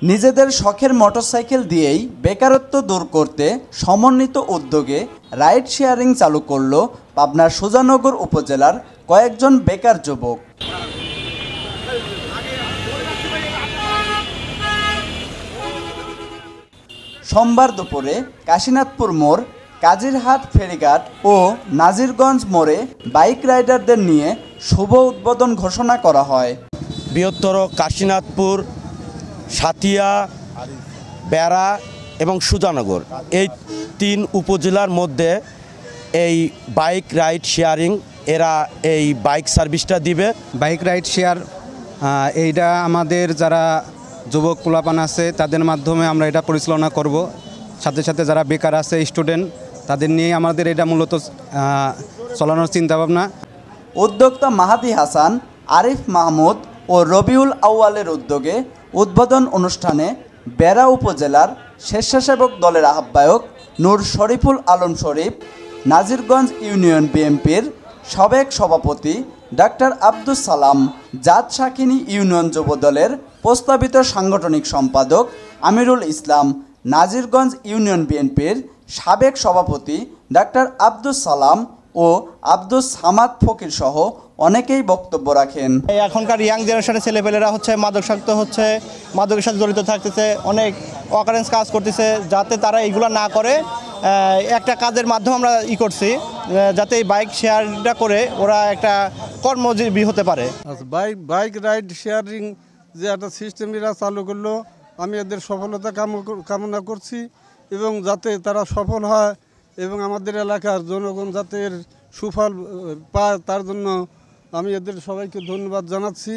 নিজেদের শখের মোটরসাইকেল দিয়েই বেকারত্ব দূর করতে সমন্বিত উদ্যোগে রাইড শেয়ারিং চালু করল পাবনার সুজানগর উপজেলার কয়েকজন বেকার যুবক। সোমবার দুপুরে কাশীনাথপুর মোড়, কাজিরহাট ফেরিঘাট ও নাজিরগঞ্জ মোড়ে বাইক রাইডারদের নিয়ে শুভ উদ্বোধন ঘোষণা করা হয়। বৃহত্তর কাশীনাথপুর, সাতিয়া, বেড়া এবং সুজানগর এই 3 উপজেলার মধ্যে এই বাইক রাইড শেয়ারিং এরা এই বাইক সার্ভিসটা দিবে। বাইক রাইড শেয়ার এইটা আমাদের যারা যুবক পোলাপান আছে তাদের মাধ্যমে আমরা এটা পরিচালনা করব। সাথে সাথে যারা বেকার আছে স্টুডেন্ট তাদের নিয়ে আমাদের এটা মূলত চালানোর চিন্তাভাবনা। উদ্যোক্তা মাহাদি হাসান, আরিফ মাহমুদ ও রবিউল আউয়ালের উদ্যোগে উদ্বোধন অনুষ্ঠানে বেড়া উপজেলার স্বেচ্ছাসেবক দলের আহ্বায়ক নূর শরীফুল আলম শরীফ, নাজিরগঞ্জ ইউনিয়ন বিএনপির সাবেক সভাপতি ডাক্তার আব্দুস সালাম, জাত শাকিনী ইউনিয়ন যুবদলের প্রস্তাবিত সাংগঠনিক সম্পাদক আমিরুল ইসলাম, নাজিরগঞ্জ ইউনিয়ন বিএনপির সাবেক সভাপতি ডাক্তার আব্দুস সালাম ও আব্দুস সামাদ ফকির সহ অনেকেই বক্তব্য রাখেন। এখনকার ইয়াং জেনারেশনের ছেলেপেলেরা মাদকাসক্ত হচ্ছে, মাদকের সাথে জড়িত থাকতেছে, অনেক অকারেন্স কাজ করতেছে। যাতে তারা এইগুলো না করে একটা কাজের মাধ্যমে আমরা করছি যাতে এই বাইক শেয়ারটা করে ওরা একটা কর্মজীবী হতে পারে। বাইক রাইড শেয়ারিং যে একটা সিস্টেম এরা চালু করলো, আমি এদের সফলতা কামনা করছি এবং যাতে তারা সফল হয় এবং আমাদের এলাকার জনগণ যাতে এর সুফল পায় তার জন্য আমি এদের সবাইকে ধন্যবাদ জানাচ্ছি।